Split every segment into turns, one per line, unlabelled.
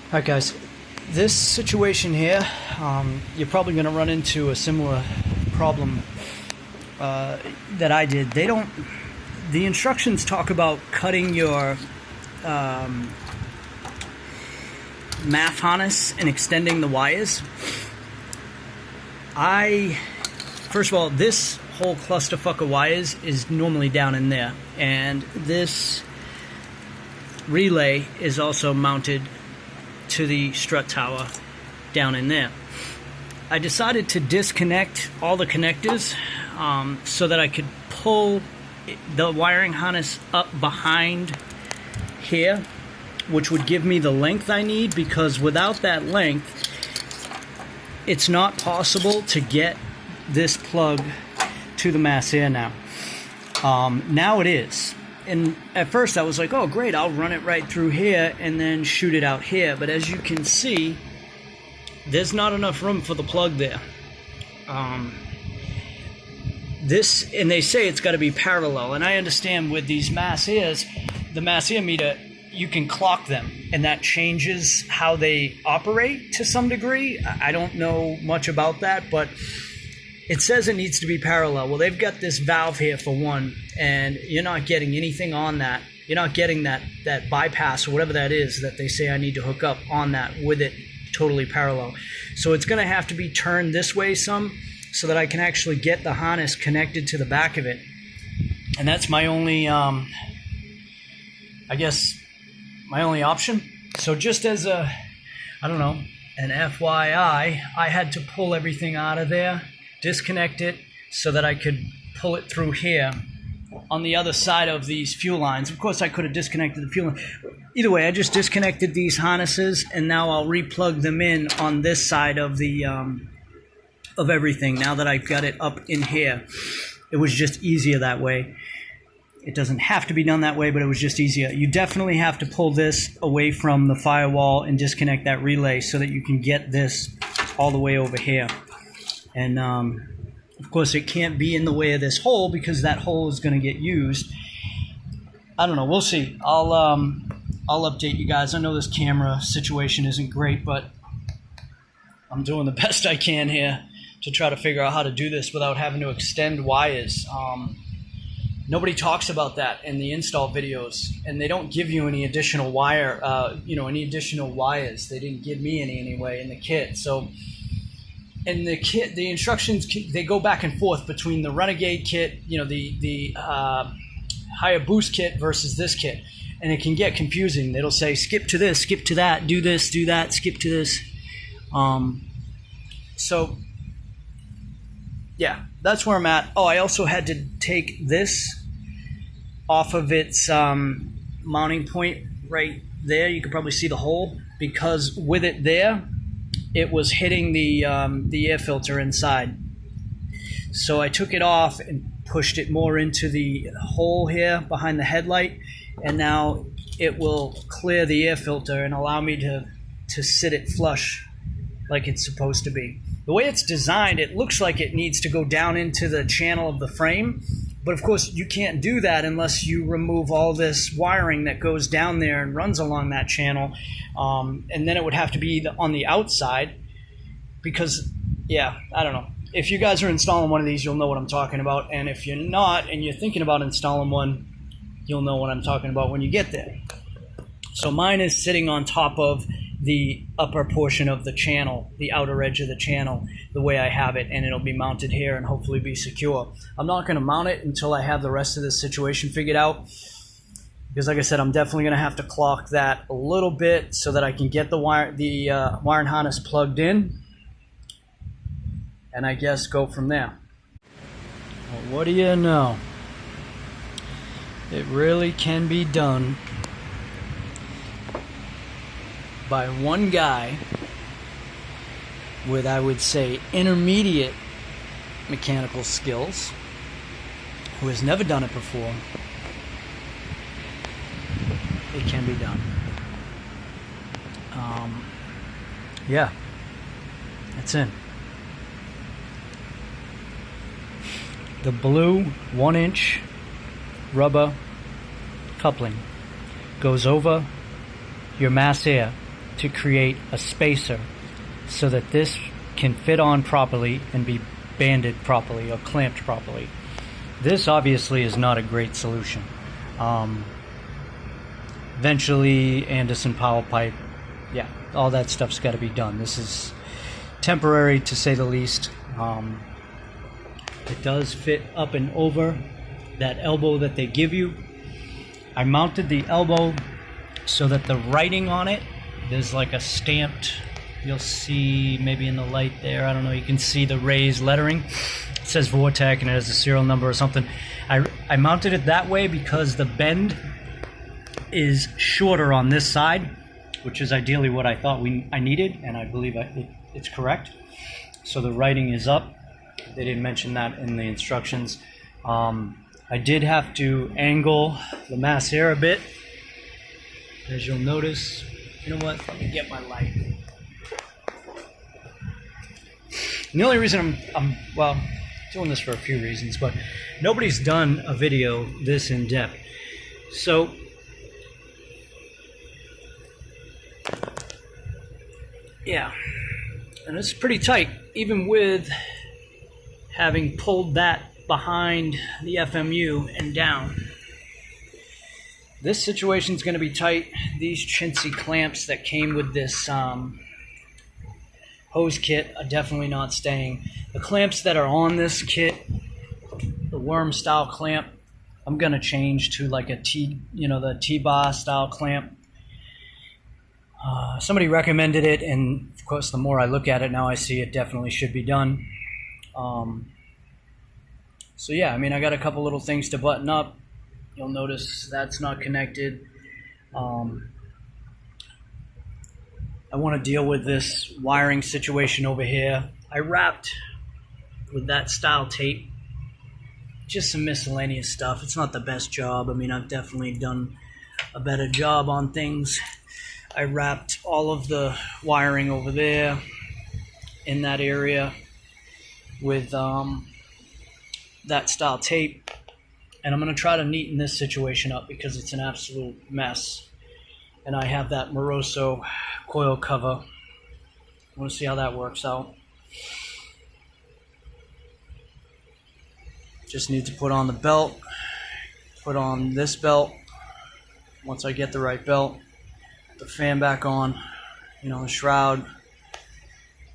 Alright guys, this situation here, you're probably going to run into a similar problem that I did. The instructions talk about cutting your MAF harness and extending the wires. First of all, this whole clusterfuck of wires is normally down in there, and this relay is also mounted to the strut tower down in there. I decided to disconnect all the connectors so that I could pull the wiring harness up behind here, which would give me the length I need, because without that length it's not possible to get this plug to the mass air now. Now it is. And at first I was like, oh great, I'll run it right through here and then shoot it out here. But as you can see, there's not enough room for the plug there. And they say it's got to be parallel. And I understand with these mass airs, the mass air meter, you can clock them, and that changes how they operate to some degree. I don't know much about that, but it says it needs to be parallel. Well, they've got this valve here for one, and you're not getting anything on that. You're not getting that bypass or whatever that is that they say I need to hook up on that with it totally parallel. So it's going to have to be turned this way some, so that I can actually get the harness connected to the back of it. And that's my only, I guess, my only option. So just as a, I don't know, an FYI, I had to pull everything out of there, disconnect it so that I could pull it through here on the other side of these fuel lines. Of course, I could have disconnected the fuel line. Either way, I just disconnected these harnesses, and now I'll replug them in on this side of the of everything. Now that I've got it up in here, it was just easier that way. It doesn't have to be done that way, but it was just easier. You definitely have to pull this away from the firewall and disconnect that relay so that you can get this all the way over here. And of course, it can't be in the way of this hole, because that hole is going to get used. I don't know. We'll see. I'll update you guys. I know this camera situation isn't great, but I'm doing the best I can here to try to figure out how to do this without having to extend wires. Nobody talks about that in the install videos, and they don't give you any additional wire, any additional wires. They didn't give me any anyway in the kit. So, in the kit, the instructions, they go back and forth between the Renegade kit, the higher boost kit versus this kit, and it can get confusing. It'll say skip to this, skip to that, do this, do that, skip to this. So yeah, that's where I'm at. Oh, I also had to take this off of its mounting point right there. You can probably see the hole, because with it there, it was hitting the air filter inside. So I took it off and pushed it more into the hole here behind the headlight, and now it will clear the air filter and allow me to sit it flush like it's supposed to be. The way it's designed, it looks like it needs to go down into the channel of the frame, but of course you can't do that unless you remove all this wiring that goes down there and runs along that channel, and then it would have to be on the outside, because, yeah, I don't know. If you guys are installing one of these, you'll know what I'm talking about, and if you're not and you're thinking about installing one, you'll know what I'm talking about when you get there. So mine is sitting on top of the upper portion of the channel, the outer edge of the channel, the way I have it, and it'll be mounted here and hopefully be secure. I'm not going to mount it until I have the rest of this situation figured out, because like I said, I'm definitely going to have to clock that a little bit so that I can get the wiring harness plugged in, and I guess go from there. Well, what do you know? It really can be done by one guy with, I would say, intermediate mechanical skills, who has never done it before. It can be done. Yeah, it's in. The blue 1-inch rubber coupling goes over your mass air to create a spacer so that this can fit on properly and be banded properly or clamped properly. This obviously is not a great solution. Eventually, Anderson power pipe, yeah, all that stuff's got to be done. This is temporary to say the least. It does fit up and over that elbow that they give you. I mounted the elbow so that the writing on it, there's like a stamped, you'll see maybe in the light there, I don't know, you can see the raised lettering. It says Vortech and it has a serial number or something. I mounted it that way because the bend is shorter on this side, which is ideally what I thought I needed, and I believe it's correct. So the writing is up. They didn't mention that in the instructions. I did have to angle the mass air a bit, as you'll notice. You know what? Let me get my light. And the only reason I'm doing this for a few reasons, but nobody's done a video this in depth. So yeah, and it's pretty tight, even with having pulled that behind the FMU and down. This situation is going to be tight. These chintzy clamps that came with this hose kit are definitely not staying. The clamps that are on this kit, the worm style clamp, I'm going to change to like a the T-bar style clamp. Somebody recommended it, and of course the more I look at it now, I see it definitely should be done. So yeah, I mean, I got a couple little things to button up. You'll notice that's not connected. I want to deal with this wiring situation over here. I wrapped with that style tape, just some miscellaneous stuff. It's not the best job. I mean, I've definitely done a better job on things. I wrapped all of the wiring over there in that area with that style tape, and I'm going to try to neaten this situation up because it's an absolute mess. And I have that Moroso coil cover. I want to see how that works out. Just need to put on the belt, put on this belt. Once I get the right belt, the fan back on, the shroud,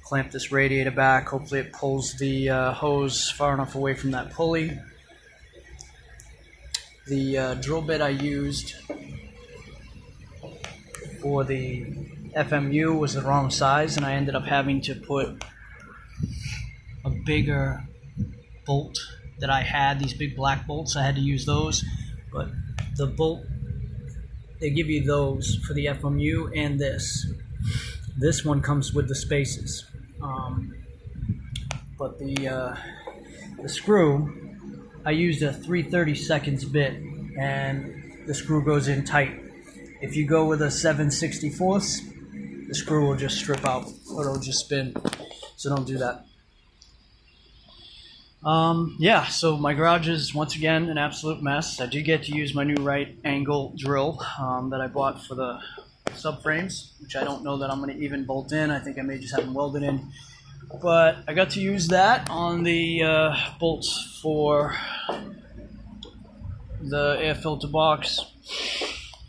clamp this radiator back. Hopefully it pulls the hose far enough away from that pulley. The drill bit I used for the FMU was the wrong size, and I ended up having to put a bigger bolt that I had, these big black bolts. I had to use those, but the bolt, they give you those for the FMU and this. This one comes with the spaces. But the screw, I used a 3/32 bit, and the screw goes in tight. If you go with a 7/64, the screw will just strip out, or it'll just spin. So don't do that. Yeah, so my garage is once again an absolute mess. I did get to use my new right angle drill that I bought for the subframes, which I don't know that I'm going to even bolt in. I think I may just have them welded in. But I got to use that on the bolts for the air filter box.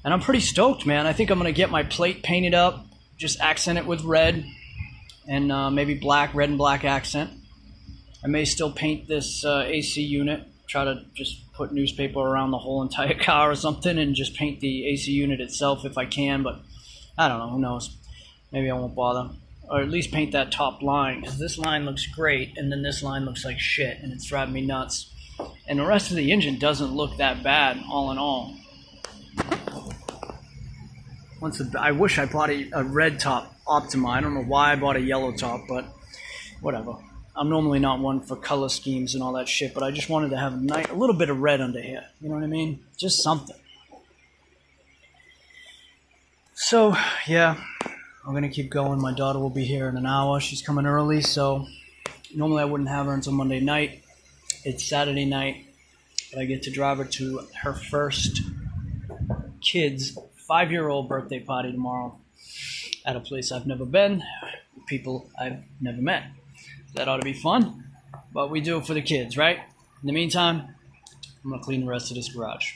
And I'm pretty stoked, man. I think I'm going to get my plate painted up, just accent it with red, and maybe black, red and black accent. I may still paint this AC unit, try to just put newspaper around the whole entire car or something and just paint the AC unit itself if I can, but I don't know, who knows. Maybe I won't bother. Or at least paint that top line, because this line looks great, and then this line looks like shit, and it's driving me nuts. And the rest of the engine doesn't look that bad, all in all. I wish I bought a red top Optima. I don't know why I bought a yellow top, but whatever. I'm normally not one for color schemes and all that shit, but I just wanted to have a little bit of red under here. You know what I mean? Just something. So, yeah, I'm going to keep going. My daughter will be here in an hour. She's coming early, so normally I wouldn't have her until Monday night. It's Saturday night, but I get to drive her to her first kid's 5-year-old birthday party tomorrow. at a place I've never been, people I've never met. That ought to be fun, but we do it for the kids, right? In the meantime, I'm gonna clean the rest of this garage.